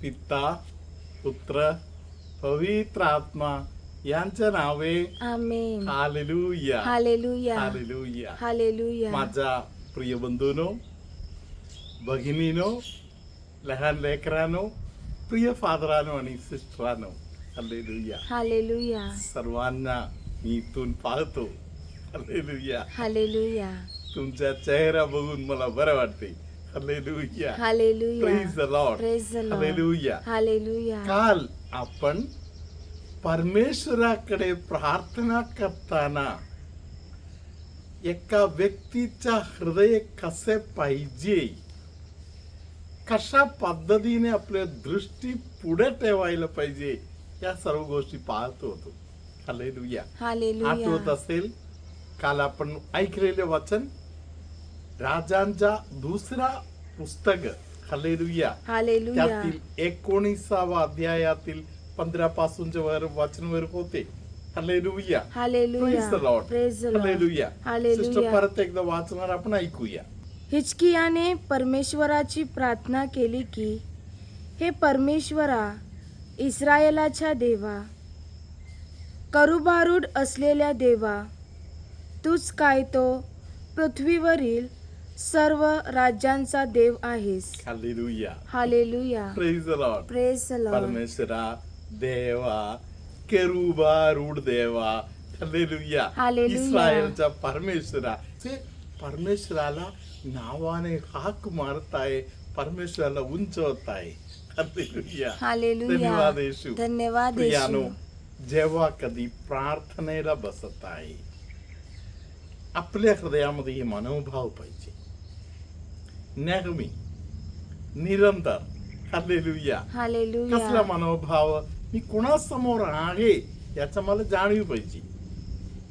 पिता पुत्र पवित्र आत्मा यांच्या नावे आमेन. हालेलुया हालेलुया. हालेलुया. हालेलुया. माझ्या प्रिय बंधूनो, भगिनीनो, लहान लेकरानो, प्रिय फादरानो आणि सिस्टरानो, हालेलुया. हालेलुया. सर्वांना मी इथून पाहतो. हालेलुया. हालेलुया. तुमचा चेहरा बघून मला बरं वाटते. हालेलुया. हालेलुया. Praise the Lord. Praise the Lord. Hallelujah. Hallelujah. काल आपण परमेश्वराकडे प्रार्थना करताना एका व्यक्तीचा हृदय कसे पाहिजे, कशा पद्धतीने आपल्या दृष्टी पुढे ठेवायला पाहिजे, या सर्व गोष्टी पाहत होतो. हालेलुया. हालेलुया. आठवत असेल काल आपण ऐकलेले वचन राजांचा दुसरा पुस्तक. हालेलुया. हालेलुया. त्यातील 19व्या अध्यायातील 15 पासूनचे वचन वर होते. Hallelujah. Hallelujah. Praise the Lord. Praise the Lord. हालेलुया. हालेलुया. सिस्टर परत एकदा वाचणार, आपण ऐकूया. हिजकियाने परमेश्वराची प्रार्थना केली की, हे परमेश्वरा, इस्रायेलाच्या देवा, करुभारूढ असलेल्या देवा, तूच काय तो पृथ्वीवरील सर्व राज्यांचा देव आहेस. हालेलुया. हालेलुया. Praise the Lord. Praise the Lord. परमेश्वरा देवा, केरुबारूढ देवा. हालेलुया. हालेलुया. इस्रायलचा परमेश्वरा. ते परमेश्वराला नावाने हाक मारताय, परमेश्वराला उंचवत आहे. हालेलुया. हालेलुया. धन्यवाद येशू. धन्यवाद प्रियानो, येशू. जेव्हा कधी प्रार्थनेला बसत आहे, आपल्या हृदयामध्ये हे मनोभाव पाहिजे, नेहमी निरंतर. हालेलुया. हालेलुया. कसला मनोभाव, मी कोणासमोर आहे याचा मला जाणीव पाहिजे.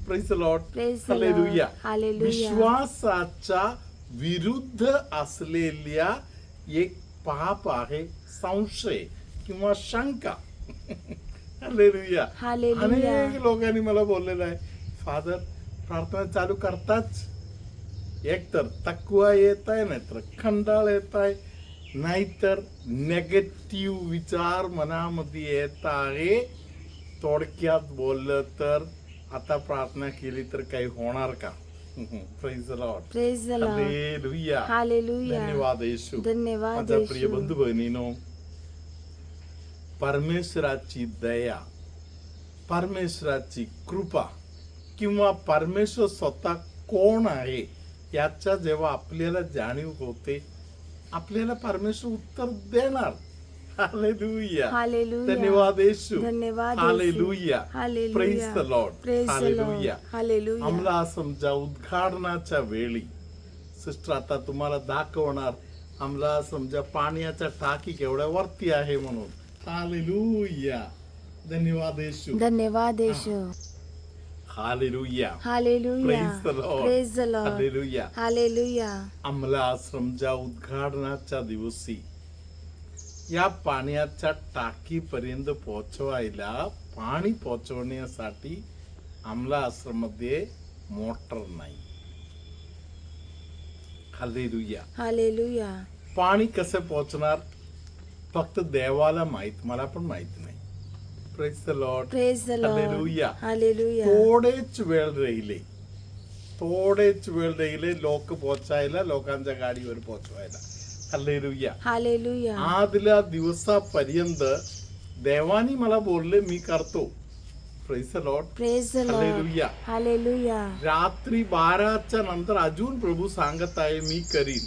Praise the Lord. Praise the Lord. हालेलुया. हालेलुया. विश्वासाच्या विरुद्ध असलेल्या एक पाप आहे संशय किंवा शंका. हालेलुया. हालेलुया. अनेक लोकांनी मला बोललेलं आहे, फादर प्रार्थना चालू करताच एकतर तकवा येत आहे, नाहीतर खंडाळ येत आहे, नाहीतर नेगेटिव्ह विचार मनामध्ये येत आहे. थोडक्यात बोललं तर आता प्रार्थना केली तर काही होणार का? Praise the Lord. Praise the Lord. Hallelujah. हालेलुया. धन्यवाद येशू. धन्यवाद माझ्या प्रिय येशू. बंधू भगिनीनो, परमेश्वराची दया, परमेश्वराची कृपा किंवा परमेश्वर स्वतः कोण आहे याच्या जेव्हा आपल्याला जाणीव होते, आपल्याला परमेश्वर उत्तर देणार. हालेलुया. हालेलुया. धन्यवाद येशू. धन्यवाद येशू. हालेलुया. हालेलुया. Praise the Lord. Praise the Lord. हालेलुया. हालेलुया. आम्हाला समजा उद्घाटनाच्या वेळी सिस्टर आता तुम्हाला दाखवणार, आम्हाला समजा पाण्याच्या टाकी केवढ्या वरती आहे म्हणून. हालेलुया. धन्यवाद येशू. धन्यवाद Yeshu. Hallelujah. Hallelujah. Praise the Lord. Praise the Lord. Hallelujah. Hallelujah. आम्हाला समजा उद्घाटनाच्या दिवशी या पाण्याच्या टाकीपर्यंत पोहोचवायला, पाणी पोहोचवण्यासाठी आम्हाला आश्रममध्ये मोटर नाही. हालेलुया. हालेलुया. पाणी कसं पोहोचणार फक्त देवाला माहित, मला पण माहित नाही. Praise the Lord. Praise the Lord. Hallelujah. Hallelujah. थोडेच वेळ राहिले लोक पोहोचायला, लोकांच्या गाडीवर पोहोचवायला. हालेलुया. हालेलुया. आदल्या दिवसापर्यंत देवानी मला बोलले, मी करतो. Praise the Lord. Praise the Lord. Hallelujah. Hallelujah. रात्री 12च्या नंतर अजून प्रभू सांगत आहे, मी करीन.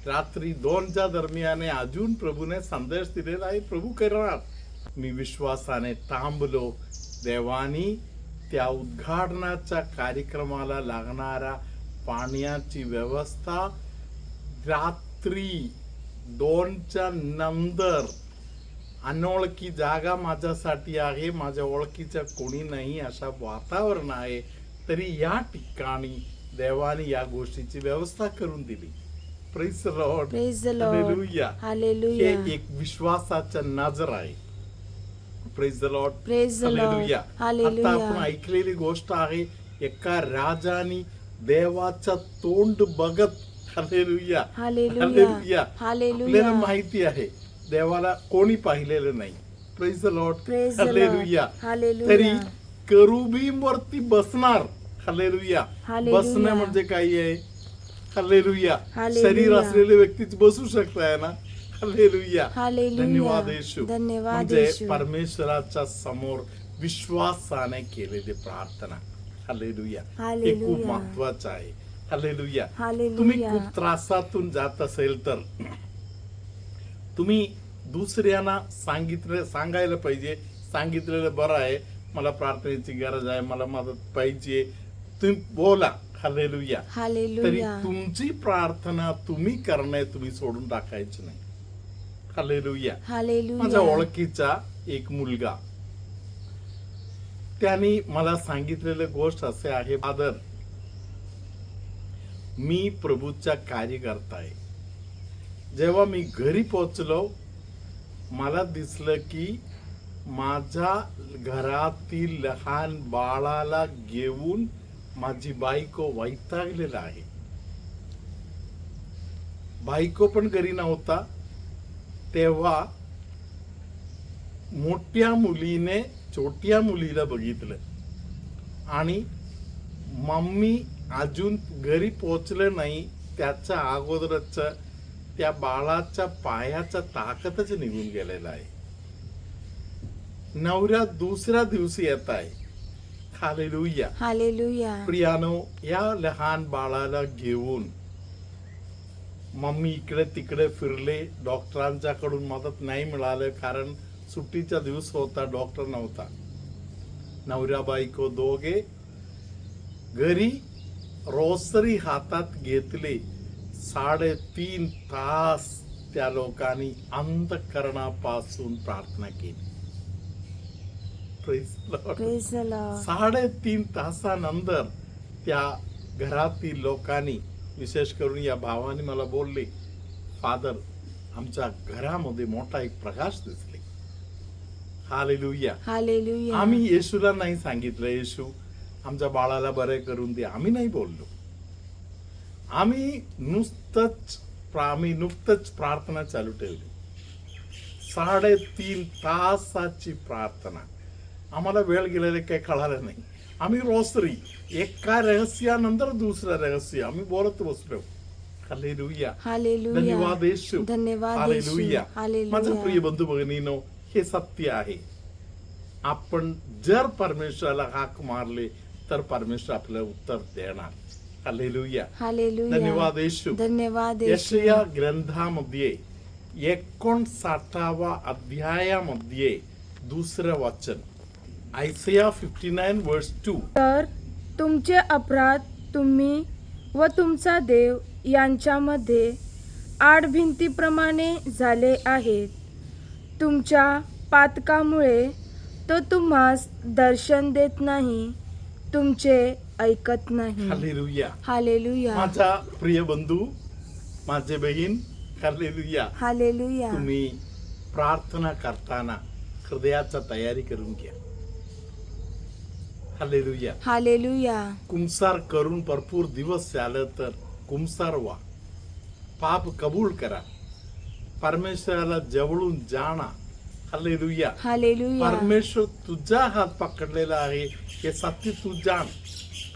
रात्री 2च्या दरम्यान अजून प्रभूने संदेश दिलेला आहे, प्रभू करणार. मी विश्वासाने थांबलो. देवानी त्या उद्घाटनाच्या कार्यक्रमाला लागणारा पाण्याची व्यवस्था रात्री 2च्या नंतर, अनोळखी जागा माझ्यासाठी आहे, माझ्या ओळखीचं कोणी नाही अशा वातावरण आहे, तरी या ठिकाणी देवाने या गोष्टीची व्यवस्था करून दिली. Praise the Lord. Praise the Lord. Hallelujah. Hallelujah. हे एक विश्वासाचा नजर आहे. Praise the Lord. Praise the Lord. Hallelujah. आता हालेलुया. आपण ऐकलेली गोष्ट आहे, एका राजाने देवाचं तोंड बघत. हालेलुया. हालेलुया. हालेलुया. हालेलुया. आपल्याला माहिती आहे देवाला कोणी पाहिलेलं नाही. Praise the Lord. Praise the Lord. Hallelujah. Hallelujah. तरी करुबीम वरती बसणार. हालेलुया. Hallelujah. बसणं म्हणजे काय आहे? हालेलुया. Hallelujah. शरीर असलेले व्यक्तीच बसू शकताय ना. हालेलुया. Hallelujah. धन्यवाद येशू. धन्यवाद म्हणजे येशू. परमेश्वराच्या समोर विश्वासाने केलेली प्रार्थना. हालेलुया. हे हालेलुया. खूप महत्वाचं आहे. हालेलुया. हालेलुया. तुम्ही खूप त्रासातून जात असेल तर तुम्ही दुसऱ्यांना सांगायला पाहिजे. सांगितलेलं बरं आहे, मला प्रार्थनेची गरज आहे, मला मदत पाहिजे, तुम्ही बोला. हालेलुया. तरी हालेलुया. तुमची प्रार्थना तुम्ही करणे तुम्ही सोडून टाकायची नाही. हालेलुया. माझ्या हालेलुया. ओळखीचा एक मुलगा, त्यांनी मला सांगितलेलं गोष्ट असे आहे, फादर मी प्रभूच्या कार्यकर्ता आहे. जेव्हा मी घरी पोहोचलो मला दिसलं की माझ्या घरातील लहान बाळाला घेऊन माझी बायको वैतागलेला आहे. बायको पण घरी नव्हता. तेव्हा मोठ्या मुलीने छोट्या मुलीला बघितलं आणि मम्मी अजून घरी पोचले नाही त्याच्या अगोदरच त्या बाळाच्या पायाचा ताकदच निघून गेलेला आहे. नवरा दुसऱ्या दिवशी येत आहे. हालेलुया. हालेलुया. प्रियानो, या लहान बाळाला घेऊन मम्मी इकडे तिकडे फिरले. डॉक्टरांच्याकडून मदत नाही मिळालं कारण सुट्टीचा दिवस होता, डॉक्टर नव्हता. नवरा बायको दोघे घरी रोसरी हातात घेतले. 3.5 तास त्या लोकांनी अंतःकरणापासून प्रार्थना केली. Praise the Lord. Praise the Lord. 3.5 तासानंतर त्या घरातील लोकांनी, विशेष करून या भावाने मला बोलले, फादर आमच्या घरामध्ये मोठा एक प्रकाश दिसले. हालेलुया. हालेलुया. आम्ही येशूला नाही सांगितलं येशू आमच्या बाळाला बरे करून दे, आम्ही नाही बोललो. आम्ही नुकतंच प्रार्थना चालू ठेवली. 3.5 तासाची प्रार्थना. आम्हाला वेळ गेलेला काही कळालं नाही. आम्ही रोसरी एका रहस्यानंतर दुसरं रहस्य आम्ही बोलत बसलो. हालेलुया. हालेलुया. धन्यवाद येशू. धन्यवाद येशू. हालेलुया. हालेलुया. माझ्या प्रिय बंधू भगिनीनो, हे सत्य आहे. आपण जर परमेश्वराला हाक मारले तर परमेश्वर आपल्याला उत्तर देणार. हालेलुया. हालेलुया. धन्यवाद येशू. धन्यवाद येशू. यशया ग्रंथामध्ये 59 अध्यायामध्ये 2रं वचन, आयसिया 59 वर्स 2. तर तुमचे अपराध तुम्ही व तुमचा देव यांच्यामध्ये आडभिंतीप्रमाणे झाले आहेत. तुमच्या पातकामुळे तो तुम्हास दर्शन देत नाही, तुमचे ऐकत नाही. हालेलुया. हालेलुया. माझा प्रिय बंधू, माझे बहीण, हालेलुया. हालेलुया. तुम्ही प्रार्थना करताना हृदयाचा तयारी करून घ्या. हालेलुया. हालेलुया. कुंसार करून भरपूर दिवस झालं तर कुंसार व्हा. पाप कबूल करा. परमेश्वराला जवळून जाणा. हालेलुया. हालेलुया. परमेश्वर तुझा हात पकडलेला आहे हे सत्य तू जाण.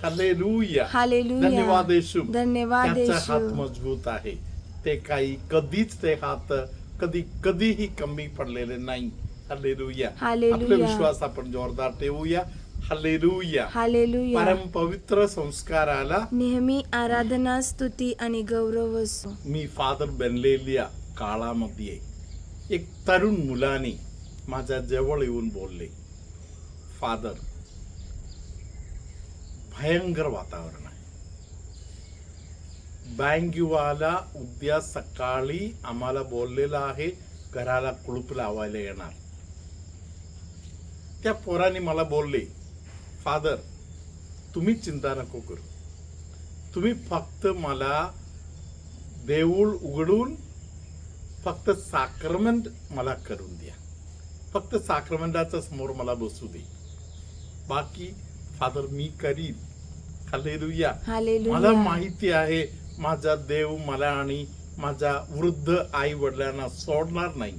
हालेलुया. हालेलुया. धन्यवाद येशू. धन्यवाद त्याचा येशू. हात मजबूत आहे. ते कधीच ते हात कधीही कमी पडलेले नाही. हालेलुया. हालेलुया. आपला विश्वास आपण जोरदार ठेवूया. हालेलुया. हालेलुया. परम पवित्र संस्काराला नेहमी आराधना, स्तुती आणि गौरव असो. मी फादर बनलेल्या काळामध्ये एक तरुण मुलाने माझ्या जवळ येऊन बोलले, फादर भयंकर वातावरण आहे. बँगीवाला उद्या सकाळी आम्हाला बोललेला आहे घराला कुलूप लावायला येणार. त्या पोराने मला बोलले, फादर तुम्ही चिंता नको करू, तुम्ही फक्त मला देऊळ उघडून फक्त साक्रमेंट मला करून द्या, फक्त साक्रमेंटाच्या समोर मला बसू दे, बाकी फादर मी करीन. हालेलुया. हालेलुया. मला माहिती आहे माझा देव मला आणि माझ्या वृद्ध आई वडिलांना सोडणार नाही.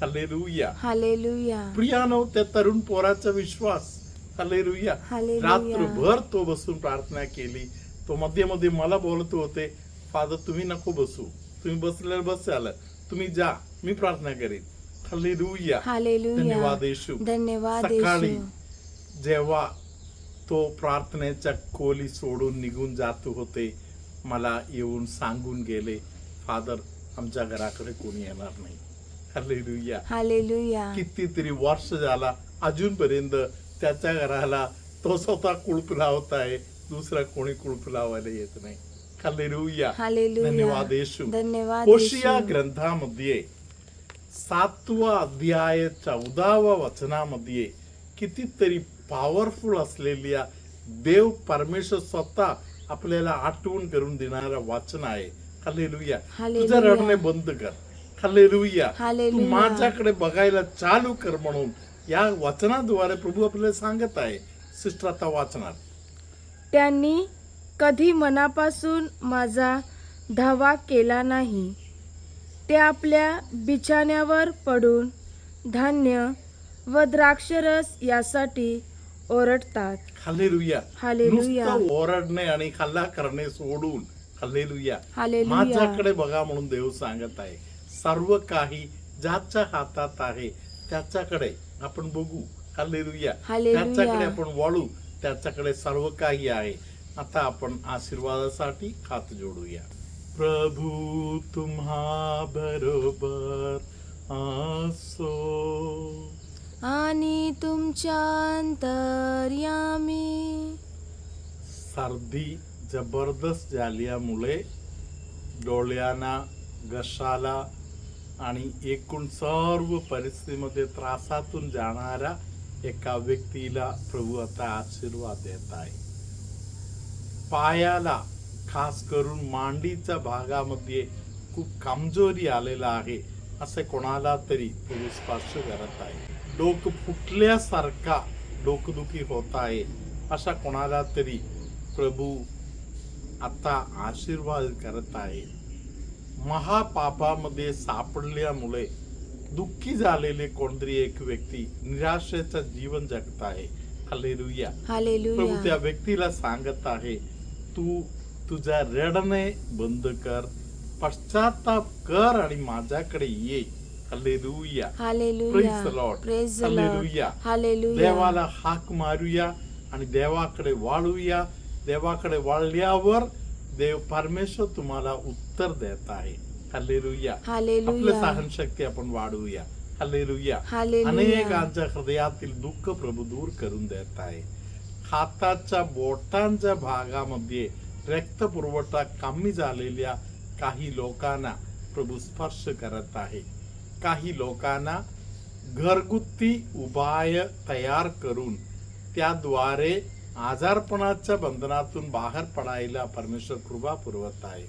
हालेलुया. हालेलुया. प्रियानो, त्या तरुण पोराचा विश्वास, हालेलुया. हालेलुया. रात्रभर तो बसून प्रार्थना केली. तो मध्ये मध्ये मला बोलत होते, फादर तुम्ही नको बसू, तुम्ही बसले बस झालं, तुम्ही जा, मी प्रार्थना करीन. हालेलुया. हालेलुया. धन्यवाद येशू. धन्यवाद सकाळी येशू. जेव्हा तो प्रार्थनेच्या खोली सोडून निघून जात होते, मला येऊन सांगून गेले, फादर आमच्या घराकडे कोणी येणार नाही. हालेलुया. हालेलुया. कितीतरी वर्ष झाला, अजूनपर्यंत त्याच्या घराला तो स्वतः कुलूप लावत आहे, दुसरा कोणी कुलूप लावायला येत नाही. हालेलुया. हालेलुया. धन्यवाद येशू. धन्यवाद होशिया येशू. ग्रंथामध्ये 7वा अध्याय 14वा वचनामध्ये कितीतरी पॉवरफुल असलेल्या देव परमेश्वर स्वतः आपल्याला आठवण करून देणारा वाचन आहे. हालेलुया. हालेलुया. तुझं रडणे बंद कर. हालेलुया. तू हालेलुया. माझ्याकडे बघायला चालू कर म्हणून या वचनाद्वारे प्रभू आपल्याला सांगत आहे. सिस्टर आता वाचणार. त्यांनी कधी मनापासून माझा धावा केला नाही. ते आपल्या बिछाण्यावर पडून धान्य व द्राक्षरस यासाठी ओरडतात. हालेलुया. हालेलुया. नुसतं ओरडणे आणि हल्ला करणे सोडून, हालेलुया, हालेलुया. माझ्याकडे बघा म्हणून देव सांगत आहे. सर्व काही ज्याच्या हातात आहे त्याच्याकडे आपण बघू. हालेलुया. हालेलुया. त्याच्याकडे आपण वळू. त्याच्याकडे सर्व काही आहे. आता आपण आशीर्वादासाठी हात जोडूया. प्रभू तुम्हा बरोबर असो आणि तुमच्या अंतर्यामी. सर्दी जबरदस्त झाल्यामुळे डोळ्यांना, घशाला आणि एकूण सर्व परिस्थितीमध्ये त्रासातून जाणाऱ्या एका व्यक्तीला प्रभू आता आशीर्वाद देत आहे. पायाला, खास करून मांडीच्या भागामध्ये खूप कमजोरी आलेला आहे असे कोणाला तरी प्रभू स्पर्श करत आहे. डोकं फुटल्यासारखा डोकदुखी होत आहे अशा कोणाला तरी प्रभू आता आशीर्वाद करत आहे. महापापामध्ये सापडल्यामुळे दुःखी झालेले कोणतरी एक व्यक्ती निराशेचं जीवन जगत आहे. हालेलुया. प्रभू हालेलुया. त्या व्यक्तीला सांगत आहे, तू तुझा रडणे बंद कर, पश्चाताप कर आणि माझ्याकडे ये. Hallelujah. Hallelujah. Praise the Lord. Praise the Lord. हालेलुया. हालेलुया. देवाला हाक मारूया आणि देवाकडे वाळूया. देवाकडे वाळल्यावर देव परमेश्वर तुम्हाला उत्तर देत आहे. हालेलुया. हालेलुया. आपलं सहनशक्ती आपण वाढवूया. हालेलुया. हालेलुया. अनेकांच्या हृदयातील दुःख प्रभू दूर करून देत आहे. हाताच्या बोटांच्या भागामध्ये रक्त पुरवठा कमी झालेल्या काही लोकांना प्रभू स्पर्श करत आहे. काही लोकांना घरगुती उपाय तयार करून त्याद्वारे आजारपणाच्या बंधनातून बाहेर पडायला परमेश्वर कृपा पुरवत आहे.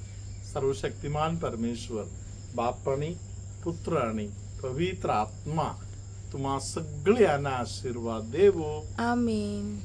सर्वशक्तिमान परमेश्वर, बाप आणि पुत्र आणि पवित्र आत्मा तुम्हा सगळ्यांना आशीर्वाद देवो. आमेन.